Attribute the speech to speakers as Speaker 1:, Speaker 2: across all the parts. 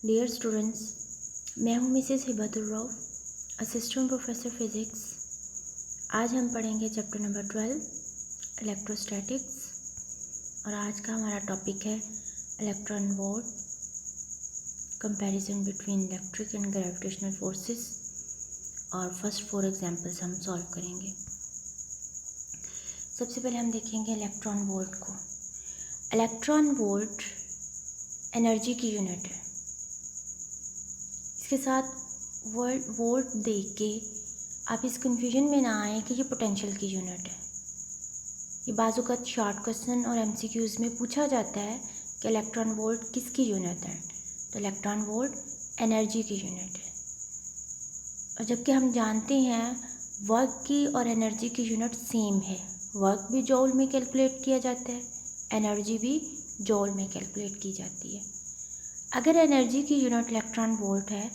Speaker 1: Dear students, मैं हूँ Mrs Hibatur Rauf, assistant professor physics. आज हम पढ़ेंगे चैप्टर नंबर 12 इलेक्ट्रोस्टैटिक्स और आज का हमारा टॉपिक है electron volt, comparison between electric and gravitational forces और फर्स्ट 4 एग्जांपल्स हम सॉल्व करेंगे। सबसे पहले हम देखेंगे इलेक्ट्रॉन वोल्ट को। इलेक्ट्रॉन वोल्ट एनर्जी की यूनिट है। इसके साथ वोल्ट देख के आप इस कन्फ्यूजन में ना आए कि ये पोटेंशियल की यूनिट है। ये बाज़-औक़ात शॉर्ट क्वेश्चन और एमसीक्यूज़ में पूछा जाता है कि इलेक्ट्रॉन वोल्ट किसकी यूनिट है, तो इलेक्ट्रॉन वोल्ट एनर्जी की यूनिट है। और जबकि हम जानते हैं वर्क की और एनर्जी की यूनिट सेम है। वर्क भी जॉल में कैलकुलेट किया जाता है, एनर्जी भी जॉल में कैलकुलेट की जाती है। अगर एनर्जी की यूनिट इलेक्ट्रॉन वोल्ट है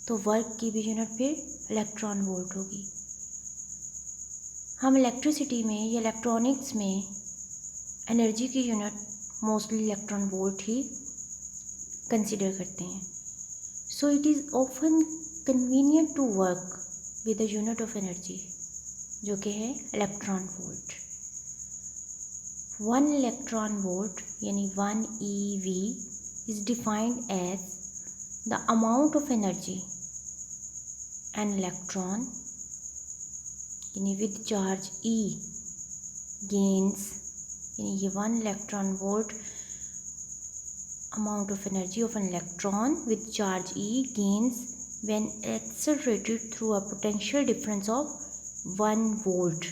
Speaker 1: तो वर्क की भी यूनिट फिर इलेक्ट्रॉन वोल्ट होगी। हम इलेक्ट्रिसिटी में या इलेक्ट्रॉनिक्स में एनर्जी की यूनिट मोस्टली इलेक्ट्रॉन वोल्ट ही कंसिडर करते हैं। So it is often convenient to work with the unit of energy, जो कि है इलेक्ट्रॉन वोल्ट। 1 इलेक्ट्रॉन वोल्ट यानी 1 eV is defined as the amount of energy an electron यानी with charge E gains, यानी ये 1 electron volt amount of energy of an electron with charge E gains when accelerated through a potential difference of 1 volt।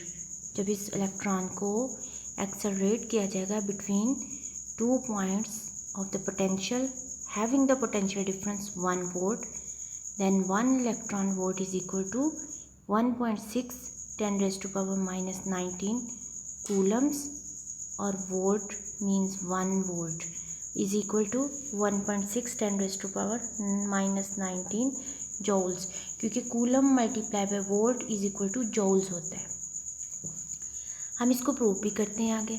Speaker 1: जब इस electron को accelerate किया जाएगा between 2 points of the potential having the potential difference 1 volt, then 1 electron volt is equal to 1.6 10 raised to power minus 19 coulombs, और volt means 1 volt is equal to 1.6 10 raised to power minus 19 joules, क्योंकि coulomb multiply by volt is equal to joules होता है। हम इसको prove भी करते हैं आगे।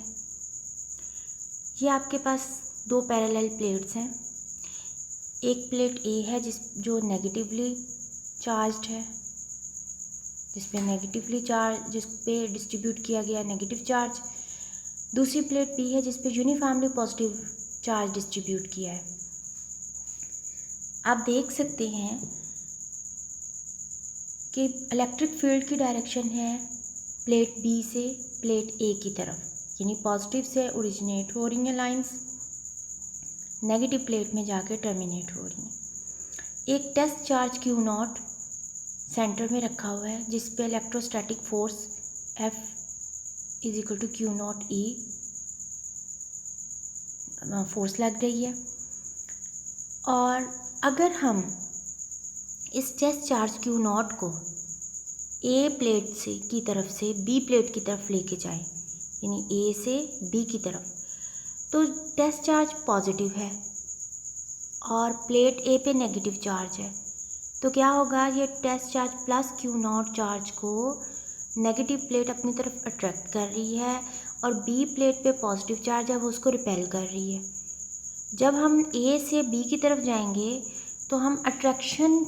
Speaker 1: ये आपके पास 2 पैरेलल प्लेट्स हैं। एक प्लेट ए है जो नेगेटिवली चार्ज्ड है, जिस पे डिस्ट्रीब्यूट किया गया नेगेटिव चार्ज। दूसरी प्लेट बी है जिस पे यूनिफॉर्मली पॉजिटिव चार्ज डिस्ट्रीब्यूट किया है। आप देख सकते हैं कि इलेक्ट्रिक फील्ड की डायरेक्शन है प्लेट बी से प्लेट ए की तरफ, यानी पॉजिटिव से ओरिजिनेट हो रही हैं लाइंस, नेगेटिव प्लेट में जाके टर्मिनेट हो रही हैं। एक टेस्ट चार्ज Q0 सेंटर में रखा हुआ है जिस पे electrostatic force F is equal to Q0 E force लग रही है। और अगर हम इस टेस्ट चार्ज Q0 को ए प्लेट से की तरफ से बी प्लेट की तरफ लेके जाएं, यानी ए से बी की तरफ, तो टेस्ट चार्ज पॉजिटिव है और प्लेट ए पे नेगेटिव चार्ज है। तो क्या होगा, ये test charge plus Q0 charge को नेगेटिव प्लेट अपनी तरफ अट्रैक्ट कर रही है और बी प्लेट पे पॉजिटिव चार्ज है वो उसको रिपेल कर रही है। जब हम ए से बी की तरफ जाएंगे तो हम अट्रैक्शन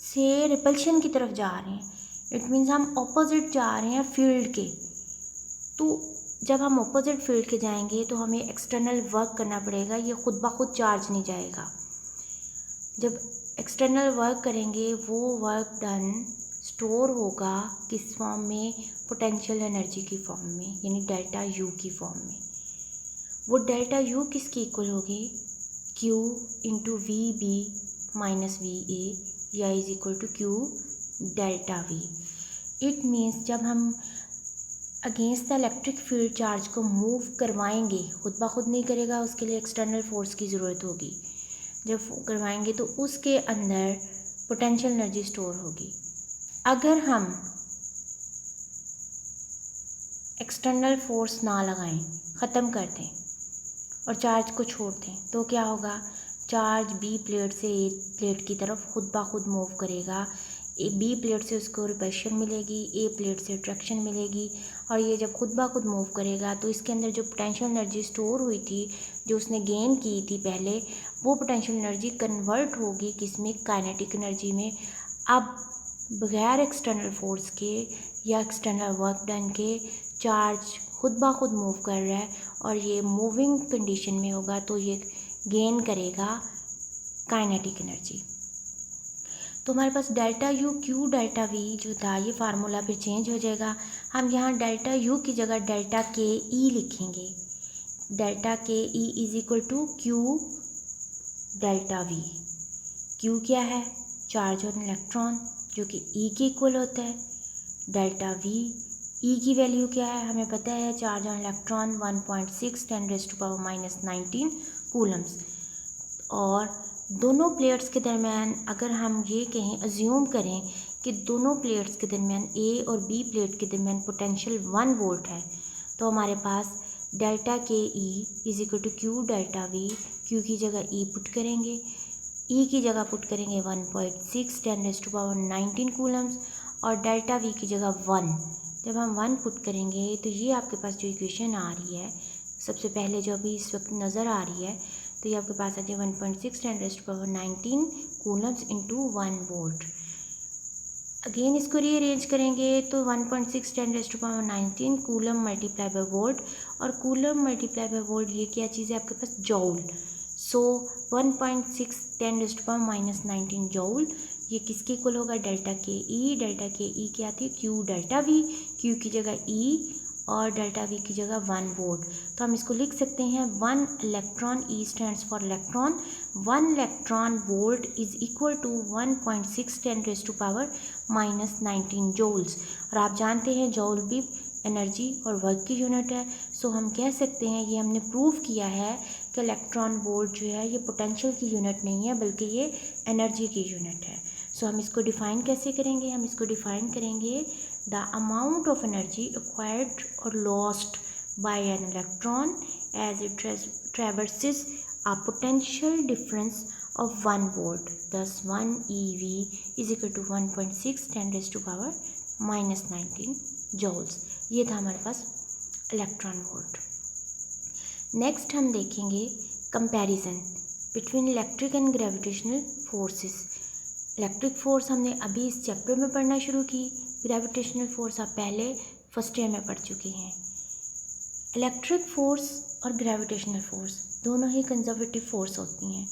Speaker 1: से रिपल्शन की तरफ जा रहे हैं। इट मीन्स हम ऑपोजिट जा रहे हैं फील्ड के। तो जब हम ऑपोजिट फील्ड के जाएंगे तो हमें एक्सटर्नल वर्क करना पड़ेगा, ये खुद ब खुद चार्ज नहीं जाएगा। जब एक्सटर्नल वर्क करेंगे वो वर्क डन स्टोर होगा किस फॉर्म में, पोटेंशियल एनर्जी की फॉर्म में, यानी डेल्टा यू की फॉर्म में। वो डेल्टा यू किसकी इक्वल होगी, Q into V B minus V A, या is equal to Q delta V. It means जब हम against the electric field charge को मूव करवाएंगे, खुद ब खुद नहीं करेगा, उसके लिए एक्सटर्नल फोर्स की ज़रूरत होगी। जब करवाएंगे तो उसके अंदर पोटेंशियल एनर्जी स्टोर होगी। अगर हम एक्सटर्नल फोर्स ना लगाएं, ख़त्म कर दें और चार्ज को छोड़ दें, तो क्या होगा, चार्ज बी प्लेट से ए प्लेट की तरफ खुद ब खुद मूव करेगा। बी प्लेट से उसको रिपल्शन मिलेगी, ए प्लेट से अट्रैक्शन मिलेगी और ये जब खुद ब खुद मूव करेगा तो इसके अंदर जो पोटेंशियल एनर्जी स्टोर हुई थी, जो उसने गेन की थी पहले, वो पोटेंशियल एनर्जी कन्वर्ट होगी किसमें, काइनेटिक एनर्जी में। अब बगैर एक्सटर्नल फोर्स के या एक्सटर्नल वर्क डन के चार्ज खुद ब खुद मूव कर रहा है और ये मूविंग कंडीशन में होगा तो ये गेन करेगा काइनेटिक एनर्जी। तो हमारे पास delta U Q delta V जो था ये फार्मूला फिर चेंज हो जाएगा। हम यहाँ डेल्टा यू की जगह डेल्टा के ई लिखेंगे। Delta K E is equal to Q delta V. Q क्या है, चार्ज ऑन इलेक्ट्रॉन जो कि ई के इक्वल होता है। डेल्टा वी, ई की वैल्यू क्या है हमें पता है, चार्ज ऑन इलेक्ट्रॉन 1.6 10⁻⁻19 कूलम्स। और दोनों प्लेट्स के दरमियान अगर हम ये कहें, अज्यूम करें कि दोनों प्लेट्स के दरमियान ए और बी प्लेट के दरमियान पोटेंशियल 1 वोल्ट है, तो हमारे पास delta K E is equal to Q delta V. Q की जगह ई पुट करेंगे, ई की जगह पुट करेंगे 1.6 10⁻19 कूलम्स और डेल्टा वी की जगह 1। जब हम 1 पुट करेंगे तो ये आपके पास जो इक्वेशन आ रही है, सबसे पहले जो अभी इस वक्त नज़र आ रही है, तो ये आपके पास आ जाए 1.6 10⁻19 कूलम्स इंटू 1 वोल्ट। अगेन इसको रीअरेंज करेंगे तो 1.6 10⁻19 कूलम मल्टीप्लाई बाय वोल्ट, और कूलम मल्टीप्लाई बाय वोल्ट ये क्या चीज़ है आपके पास, जौल। सो 1.6 10⁻19 जौल ये किसके इक्वल होगा, डेल्टा के ई। डेल्टा के ई क्या थी, क्यू डेल्टा वी। क्यू की जगह ई और डेल्टा वी की जगह 1 वोल्ट। तो हम इसको लिख सकते हैं 1 electron, E stands for electron, 1 electron volt is equal to 1.6 10⁻19 joules. और आप जानते हैं जौल भी एनर्जी और वर्क की यूनिट है। सो हम कह सकते हैं, ये हमने प्रूव किया है कि इलेक्ट्रॉन वोल्ट जो है ये पोटेंशियल की यूनिट नहीं है बल्कि ये एनर्जी की यूनिट है। सो हम इसको डिफ़ाइन कैसे करेंगे, हम इसको डिफ़ाइन करेंगे the amount of energy acquired or lost by an electron as it traverses a potential difference of 1 volt. Thus 1 eV is equal to 1.6 10⁻19 joules. ये था हमारे पास इलेक्ट्रॉन वोल्ट। नेक्स्ट हम देखेंगे comparison between electric and gravitational forces. Electric force हमने अभी इस chapter में पढ़ना शुरू की, ग्रेविटेशनल फोर्स आप पहले फर्स्ट ईयर में पढ़ चुके हैं। इलेक्ट्रिक फोर्स और ग्रेविटेशनल फोर्स दोनों ही कंजर्वेटिव फोर्स होती हैं।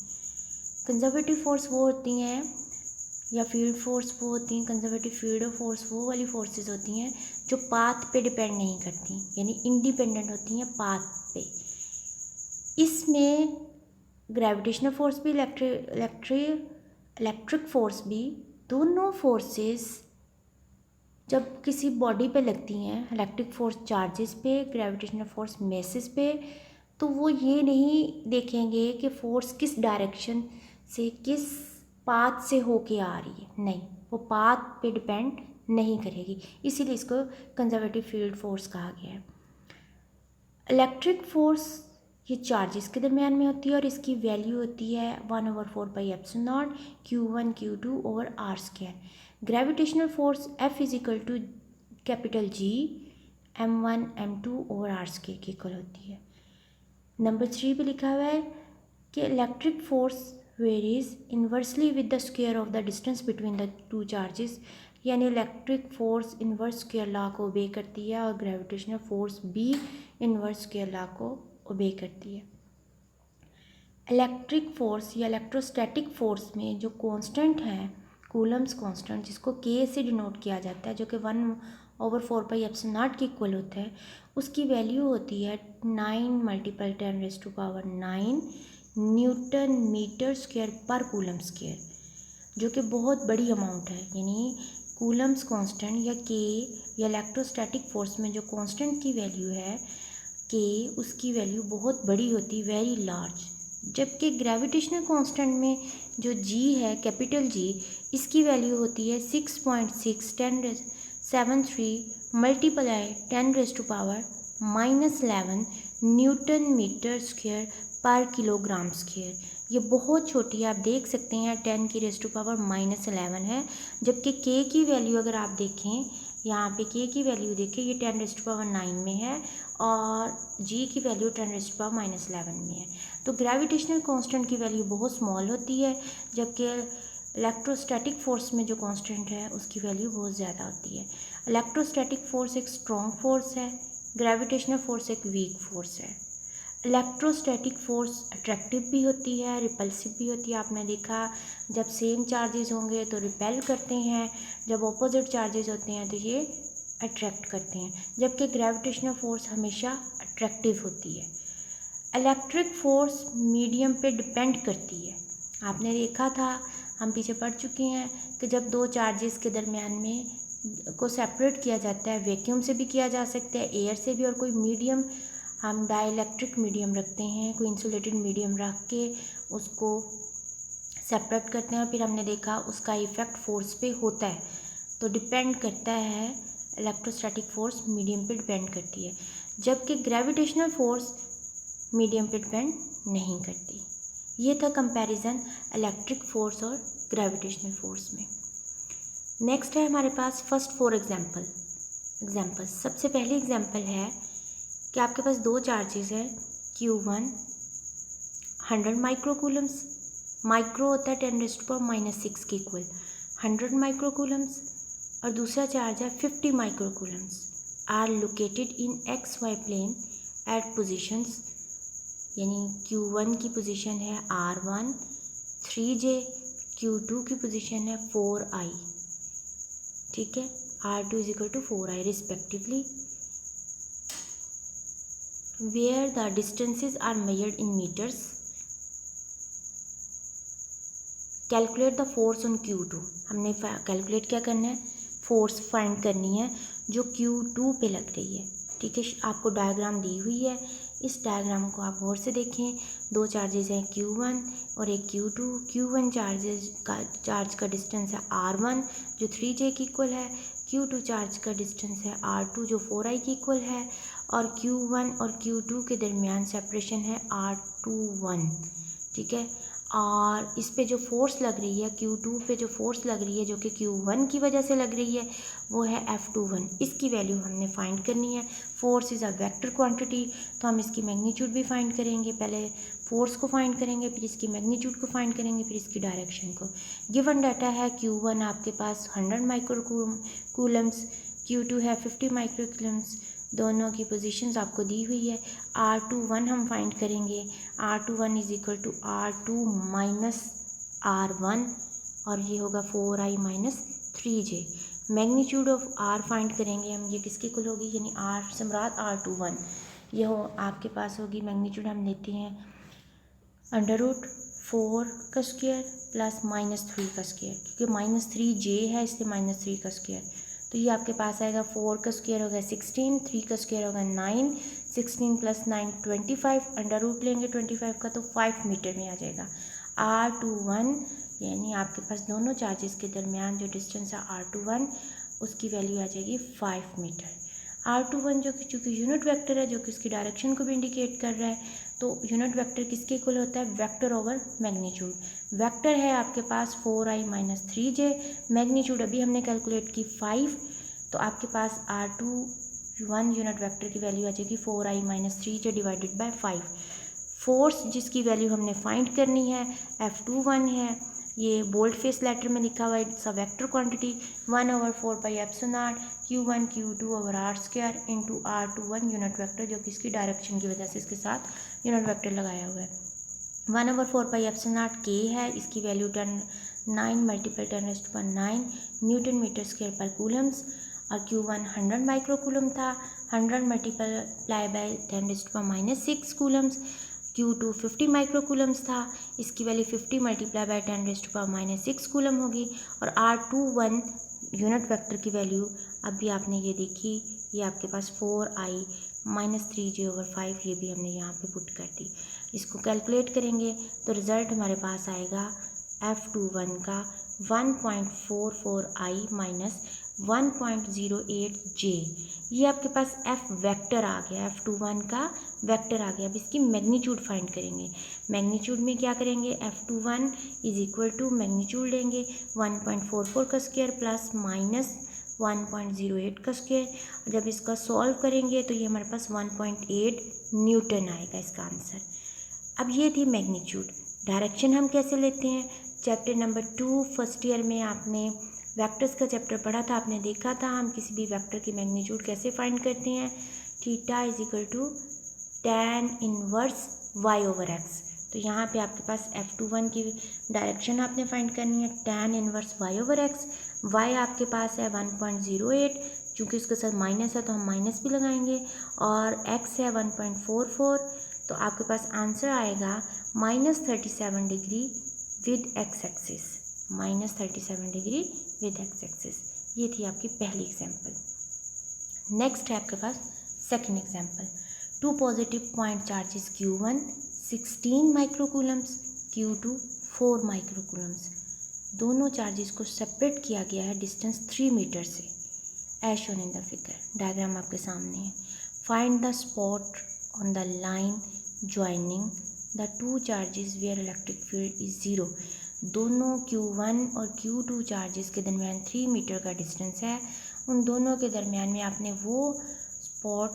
Speaker 1: कंजर्वेटिव फोर्स वो होती हैं, या फील्ड फोर्स वो होती हैं, कंजर्वेटिव फील्ड और फोर्स वो वाली फोर्सेस होती हैं जो पाथ पे डिपेंड नहीं करती, यानी इंडिपेंडेंट होती हैं पाथ पे। इसमें ग्रेविटेशनल फोर्स भी इलेक्ट्रिक फोर्स भी, दोनों फोर्सेस जब किसी बॉडी पे लगती हैं, इलेक्ट्रिक फोर्स चार्जेस पे, ग्रेविटेशनल फोर्स मेसेस पे, तो वो ये नहीं देखेंगे कि फोर्स किस डायरेक्शन से, किस पाथ से होके आ रही है, नहीं, वो पाथ पे डिपेंड नहीं करेगी। इसीलिए इसको कंजर्वेटिव फील्ड फोर्स कहा गया है। इलेक्ट्रिक फोर्स ये चार्जेस के दरमियान में होती है और इसकी वैल्यू होती है 1/4πε0 Q1 Q2 over r²। Gravitational force F is equal to capital G m1 m2 over r² की इक्वल होती है। नंबर 3 पे लिखा हुआ है कि electric force varies inversely with the square of the distance between the two charges, यानी electric force inverse square law को ओबे करती है और ग्रेविटेशनल फोर्स भी इन्वर्स स्क्वायर लॉ को ओबे करती है। इलेक्ट्रिक फोर्स या इलेक्ट्रोस्टैटिक फोर्स में जो कांस्टेंट है कूलम्स कांस्टेंट, जिसको K से डिनोट किया जाता है, जो कि 1/4πε0 के इक्वल होता है, उसकी वैल्यू होती है 9 × 10⁻⁹ न्यूटन मीटर स्क्वायर पर कूलम स्क्वायर, जो कि बहुत बड़ी अमाउंट है। यानी कूलम्स कांस्टेंट या K या इलेक्ट्रोस्टैटिक फोर्स में जो कांस्टेंट की वैल्यू है K, उसकी वैल्यू बहुत बड़ी होती, वेरी लार्ज। जबकि ग्रेविटेशनल कांस्टेंट में जो G है, कैपिटल G, इसकी वैल्यू होती है 6.6 10⁻73 मल्टीप्लाई 10⁻⁻11 न्यूटन मीटर स्क्वायर पर किलोग्राम स्क्वायर। ये बहुत छोटी है, आप देख सकते हैं 10⁻⁻11 है। जबकि K की वैल्यू अगर आप देखें यहाँ पे के की वैल्यू देखिए ये 10⁻9 में है और जी की वैल्यू 10⁻11 में है। तो ग्रेविटेशनल कांस्टेंट की वैल्यू बहुत स्मॉल होती है, जबकि इलेक्ट्रोस्टैटिक फोर्स में जो कांस्टेंट है उसकी वैल्यू बहुत ज़्यादा होती है। इलेक्ट्रोस्टैटिक फोर्स एक स्ट्रॉन्ग फोर्स है, ग्रेविटेशनल फोर्स एक वीक फोर्स है। इलेक्ट्रोस्टैटिक फोर्स अट्रैक्टिव भी होती है, रिपल्सिव भी होती है। आपने देखा जब सेम चार्जेस होंगे तो रिपेल करते हैं, जब ऑपोजिट चार्जेस होते हैं तो ये अट्रैक्ट करते हैं, जबकि ग्रेविटेशनल फोर्स हमेशा अट्रैक्टिव होती है। इलेक्ट्रिक फोर्स मीडियम पे डिपेंड करती है। आपने देखा था, हम पीछे पढ़ चुके हैं कि जब दो चार्जेस के दरमियान में को सेपरेट किया जाता है, वैक्यूम से भी किया जा सकता है, एयर से भी, और कोई मीडियम हम डाइलेक्ट्रिक मीडियम रखते हैं, कोई इंसुलेटेड मीडियम रख के उसको सेपरेट करते हैं, फिर हमने देखा उसका इफ़ेक्ट फोर्स पे होता है। तो डिपेंड करता है, इलेक्ट्रोस्टैटिक फोर्स मीडियम पे डिपेंड करती है, जबकि ग्रेविटेशनल फोर्स मीडियम पे डिपेंड नहीं करती। ये था कंपैरिजन इलेक्ट्रिक फोर्स और ग्रेविटेशनल फोर्स में। नेक्स्ट है हमारे पास फर्स्ट 4 एग्जाम्पल्स। सबसे पहली एग्जाम्पल है कि आपके पास दो चार्जेस है Q1 100 माइक्रोकूलम्स, माइक्रो होता है 10⁻⁻6 के इक्वल 100 माइक्रोकूलम्स, और दूसरा चार्ज है 50 microcoulombs are located in XY plane at positions, यानी Q1 की पोजीशन है R1 3J, Q2 की पोजीशन है 4I, ठीक है, R2 = 4I respectively, where the distances are measured in meters. Calculate the force on Q2. हमने calculate क्या करना है, फोर्स फाइंड करनी है जो Q2 पे लग रही है, ठीक है। आपको डायग्राम दी हुई है, इस डायग्राम को आप गौर से देखें। दो चार्जेस हैं Q1 और एक Q2। Q1 चार्ज का डिस्टेंस है R1 जो 3J की इक्वल है, Q2 चार्ज का डिस्टेंस है R2 जो 4I की इक्वल है, और Q1 और Q2 के दरमियान सेपरेशन है R21, ठीक है। और इस पे जो फोर्स लग रही है, Q2 पे जो फोर्स लग रही है जो कि Q1 की वजह से लग रही है, वो है F21। इसकी वैल्यू हमने फाइंड करनी है। Force is a vector quantity, तो हम इसकी मैग्नीट्यूड भी फाइंड करेंगे। पहले फोर्स को फाइंड करेंगे, फिर इसकी मैग्नीट्यूड को फाइंड करेंगे, फिर इसकी डायरेक्शन को। गिवन डाटा है Q1 आपके पास 100 माइक्रोकूलम्स, Q2 है 50 माइक्रोकूलम्स, दोनों की पोजीशंस आपको दी हुई है। R21 हम फाइंड करेंगे, R21 = R2 - R1, और ये होगा 4I - 3J। Magnitude of R find करेंगे हम, ये किसकी इक्वल होगी, यानी R सम्राट R21, ये हो आपके पास होगी। मैग्नीट्यूड हम लेते हैं √4 का स्क्वायर प्लस -3 का स्क्वायर, क्योंकि -3J है इसलिए -3 का स्क्वायर। तो ये आपके पास आएगा, 4 का स्क्वायर होगा 16, 3 का स्क्वायर होगा 9, 16 + 9 25, √ लेंगे 25 का तो 5 मीटर में आ जाएगा। R21 यानी आपके पास दोनों चार्जेस के दरमियान जो डिस्टेंस है R21, उसकी वैल्यू आ जाएगी 5 मीटर। R21 जो कि चूँकि यूनिट वेक्टर है, जो कि उसकी डायरेक्शन को भी इंडिकेट कर रहा है, तो यूनिट वेक्टर किसके इक्वल होता है, वेक्टर ओवर मैग्नीट्यूड। वेक्टर है आपके पास 4I - 3J, मैग्नीट्यूड अभी हमने कैलकुलेट की 5, तो आपके पास R21 यूनिट वेक्टर की वैल्यू आ जाएगी 4I - 3J / 5। फोर्स जिसकी वैल्यू हमने फाइंड करनी है F21 है, ये बोल्ड फेस लेटर में लिखा हुआ है, it's a vector quantity 1/4πε0 Q1 Q2/r² × R21 unit vector, जो कि इसकी डायरेक्शन की वजह से इसके साथ यूनिट वेक्टर लगाया हुआ है। 1/4πε0 K है, इसकी वैल्यू 9 × 10⁻9 न्यूटन मीटर स्क्वायर पर कूलम्स, और Q1 100 माइक्रोकूलम था, 100 × 10⁻6 कूलम्स। Q2 50 माइक्रोकूलम्स था, इसकी वैल्यू 50 × 10⁻6 कूलम होगी, और R21 यूनिट वेक्टर की वैल्यू अभी आपने ये देखी, ये आपके पास 4I - 3J/5, ये भी हमने यहाँ पे पुट कर दी। इसको कैलकुलेट करेंगे तो रिज़ल्ट हमारे पास आएगा F21 का 1.44I - 1.08J। ये आपके पास F वेक्टर आ गया, F21 का वेक्टर आ गया। अब इसकी मैग्नीट्यूड फाइंड करेंगे। मैग्नीट्यूड में क्या करेंगे, F21 = मैग्नीट्यूड लेंगे 1.44 का स्क्वायर प्लस 1.08 का स्क्वायर, और जब इसका सॉल्व करेंगे तो ये हमारे पास 1.8 न्यूटन आएगा इसका आंसर। अब ये थी मैग्नीट्यूड। डायरेक्शन हम कैसे लेते हैं? चैप्टर नंबर 2 फर्स्ट ईयर में आपने वेक्टर्स का चैप्टर पढ़ा था, आपने देखा था हम किसी भी वेक्टर की मैग्नीट्यूड कैसे फाइंड करते हैं। Theta is equal to tan inverse y/x। तो यहाँ पे आपके पास F21 की डायरेक्शन आपने फाइंड करनी है, tan इनवर्स y/x। y आपके पास है 1.08, चूँकि उसके साथ माइनस है तो हम माइनस भी लगाएंगे, और x है 1.44, तो आपके पास आंसर आएगा -37 degree with x axis, -37 degree with x axis. ये थी आपकी पहली एग्जाम्पल। नेक्स्ट है आपके पास second example. 2 positive point charges Q1 16 microcoulombs, Q2 4 microcoulombs. दोनों चार्जेस को सेपरेट किया गया है डिस्टेंस 3 मीटर से, as shown in the figure. Diagram आपके सामने है। Find the spot on the line joining the two charges where electric field is 0। दोनों Q1 और Q2 चार्जेस के दरमियान 3 मीटर का डिस्टेंस है। उन दोनों के दरमियान में आपने वो स्पॉट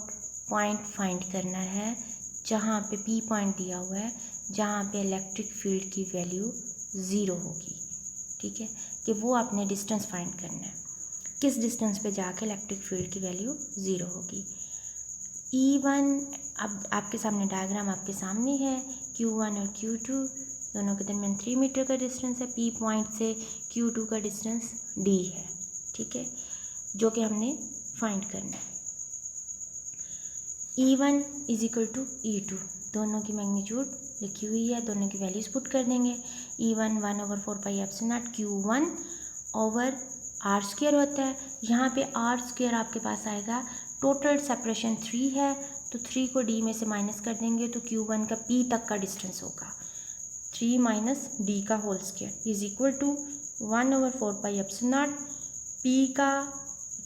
Speaker 1: पॉइंट फाइंड करना है जहाँ पे P पॉइंट दिया हुआ है, जहाँ पे इलेक्ट्रिक फील्ड की वैल्यू 0 होगी। ठीक है, कि वो आपने डिस्टेंस फाइंड करना है, किस डिस्टेंस पे जाके इलेक्ट्रिक फील्ड की वैल्यू 0 होगी। E1, अब आपके सामने डायग्राम आपके सामने है। Q1 और Q2 दोनों के दरमियान 3 मीटर का डिस्टेंस है। P पॉइंट से Q2 का डिस्टेंस D है। ठीक है, जो कि हमने फाइंड करना है। E1 is equal to E2, दोनों की मैग्नीट्यूड लिखी हुई है, दोनों की वैल्यूज पुट कर देंगे। E1 1/4πε0 Q1 over are square होता है। यहाँ पे आर स्क्वायर आपके पास आएगा, टोटल सेपरेशन 3 है, तो 3 को D में से माइनस कर देंगे तो Q1 का P तक का डिस्टेंस होगा 3 माइनस D का whole square is equal to 1/4πε0 P का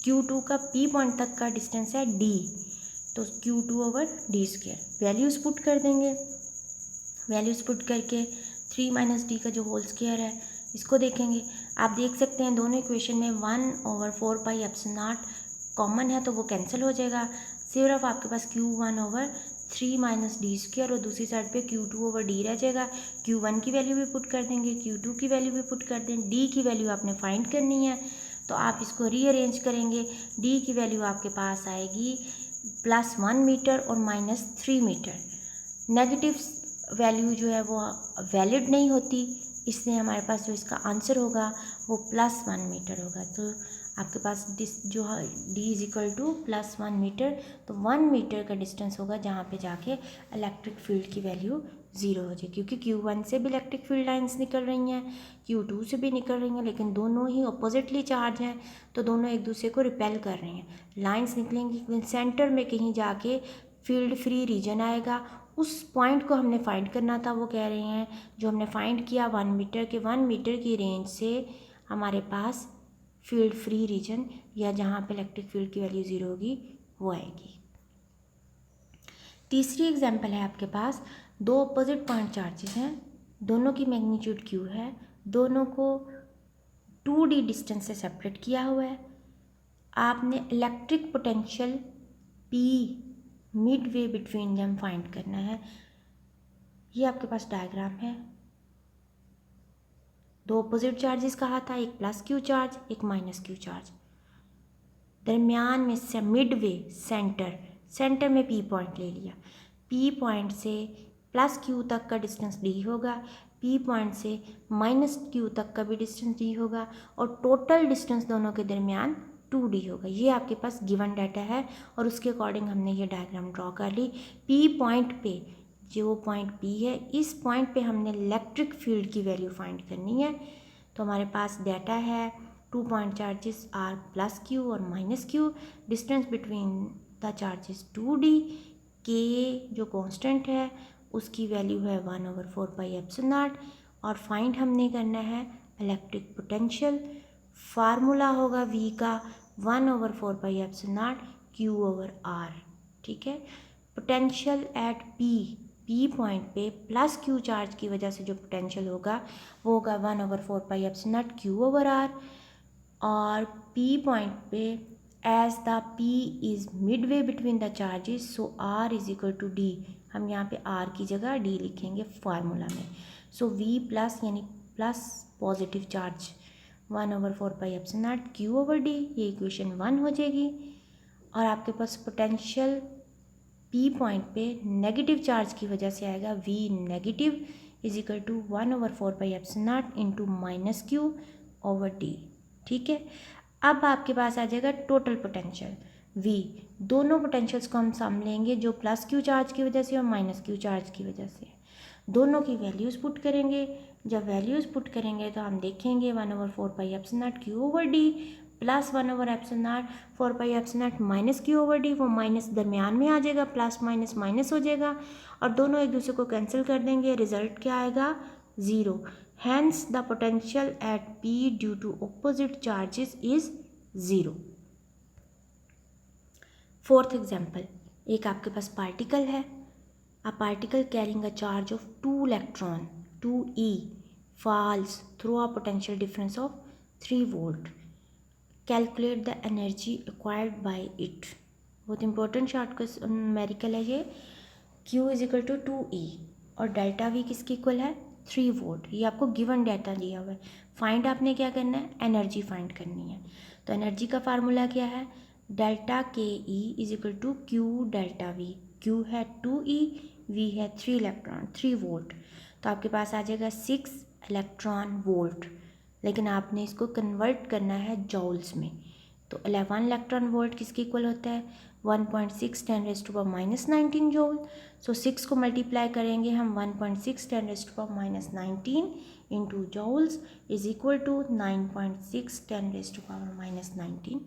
Speaker 1: Q2 का P पॉइंट तक का डिस्टेंस है D, तो Q2 over D square. Values put कर देंगे। वैल्यूज़ पुट करके 3 माइनस D का जो होल स्क्वायर है इसको देखेंगे। आप देख सकते हैं दोनों इक्वेशन में 1/4πε0 कॉमन है, तो वो कैंसिल हो जाएगा। सिर्फ आपके पास Q1 over 3 minus D square और दूसरी साइड पे Q2 ओवर D रह जाएगा। Q1 की वैल्यू भी पुट कर देंगे, Q2 की वैल्यू भी पुट कर देंगे। D की वैल्यू आपने फाइंड करनी है, तो आप इसको रीअरेंज करेंगे। D की वैल्यू आपके पास आएगी +1 मीटर और -3 मीटर। नेगेटिव वैल्यू जो है वो वैलिड नहीं होती, इसलिए हमारे पास जो इसका आंसर होगा वो +1 मीटर होगा। तो आपके पास जो है D is equal to +1 metre, तो 1 मीटर का डिस्टेंस होगा जहाँ पे जाके इलेक्ट्रिक फील्ड की वैल्यू 0 हो जाए, क्योंकि Q1 से भी इलेक्ट्रिक फील्ड लाइंस निकल रही हैं, Q2 से भी निकल रही हैं, लेकिन दोनों ही अपोजिटली चार्ज हैं, तो दोनों एक दूसरे को रिपेल कर रही हैं। लाइंस निकलेंगी, सेंटर में कहीं जाके फील्ड फ्री रीजन आएगा, उस पॉइंट को हमने फाइंड करना था। वो कह रहे हैं जो हमने फाइंड किया 1 मीटर के 1 मीटर की रेंज से हमारे पास फील्ड फ्री रीजन या जहाँ पे इलेक्ट्रिक फील्ड की वैल्यू 0 होगी वो आएगी। तीसरी एग्जांपल है आपके पास, 2 अपोजिट पॉइंट चार्जेस हैं, दोनों की मैग्नीट्यूड Q है, दोनों को 2D डिस्टेंस से सेपरेट किया हुआ है। आपने electric potential P mid way between them find करना है। ये आपके पास डायग्राम है। 2 अपोजिट चार्जेस कहा था, एक +Q चार्ज, एक -Q चार्ज। दरमियान में से मिड वे सेंटर में P पॉइंट ले लिया। P पॉइंट से +Q तक का डिस्टेंस D होगा, P पॉइंट से -Q तक का भी डिस्टेंस D होगा, और टोटल डिस्टेंस दोनों के दरमियान 2D होगा। ये आपके पास गिवन डाटा है और उसके अकॉर्डिंग हमने ये डायग्राम ड्रॉ कर ली। P पॉइंट पे, जो पॉइंट P है, इस पॉइंट पे हमने इलेक्ट्रिक फील्ड की वैल्यू फाइंड करनी है। तो हमारे पास डाटा है 2 पॉइंट चार्जेस आर +Q और -Q, distance between the charges 2D, K जो कांस्टेंट है उसकी वैल्यू है 1/4πε0, और फाइंड हमने करना है इलेक्ट्रिक पोटेंशियल। फार्मूला होगा V का 1/4πε0 Q/R। ठीक है, पोटेंशियल एट P पॉइंट पे +Q चार्ज की वजह से जो पोटेंशियल होगा वो होगा 1/4πε0 Q/R। और P पॉइंट पे as the P is midway between the charges, so R is equal to D, हम यहाँ पे R की जगह D लिखेंगे फार्मूला में। सो V प्लस यानी प्लस पॉजिटिव चार्ज 1/4πε0 Q/D, ये इक्वेशन 1 हो जाएगी। और आपके पास पोटेंशियल P पॉइंट पे नेगेटिव चार्ज की वजह से आएगा V negative is equal to 1/4πε0 into -Q/D। ठीक है, अब आपके पास आ जाएगा टोटल पोटेंशियल V। दोनों पोटेंशियल्स को हम सम लेंगे, जो प्लस Q चार्ज की वजह से और माइनस Q चार्ज की वजह से। दोनों की वैल्यूज़ पुट करेंगे। जब वैल्यूज़ पुट करेंगे तो हम देखेंगे 1/4πε0 Q/D प्लस 1/4πε0 माइनस Q/D, वो माइनस दरमियान में आ जाएगा, प्लस माइनस माइनस हो जाएगा और दोनों एक दूसरे को कैंसिल कर देंगे। रिजल्ट क्या आएगा? 0। Hence the potential at P due to opposite charges is 0। Fourth example, एक आपके पास पार्टिकल है, a particle carrying a charge of 2 electron 2e falls through a potential difference of 3 volt. Calculate the energy acquired by it. बहुत important short numerical है ये। Q is equal to 2e और delta V किसकी equal है? 3 volt. ये आपको given data दिया हुआ है। फाइंड आपने क्या करना है? एनर्जी फाइंड करनी है। तो एनर्जी का फार्मूला क्या है? Delta KE is equal to Q delta V। Q है 2e, V है 3 इलेक्ट्रॉन 3 वोल्ट, तो आपके पास आ जाएगा 6 इलेक्ट्रॉन वोल्ट। लेकिन आपने इसको कन्वर्ट करना है जॉल्स में। तो 11 इलेक्ट्रॉन वोल्ट किसके इक्वल होता है? 1.6 10⁻19 जॉल। सो 6 को मल्टीप्लाई करेंगे हम 1.6 10⁻19 into joules is equal to 9.6 10⁻19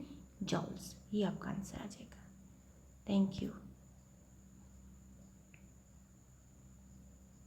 Speaker 1: joules. ये आपका आंसर आ जाएगा। Thank you.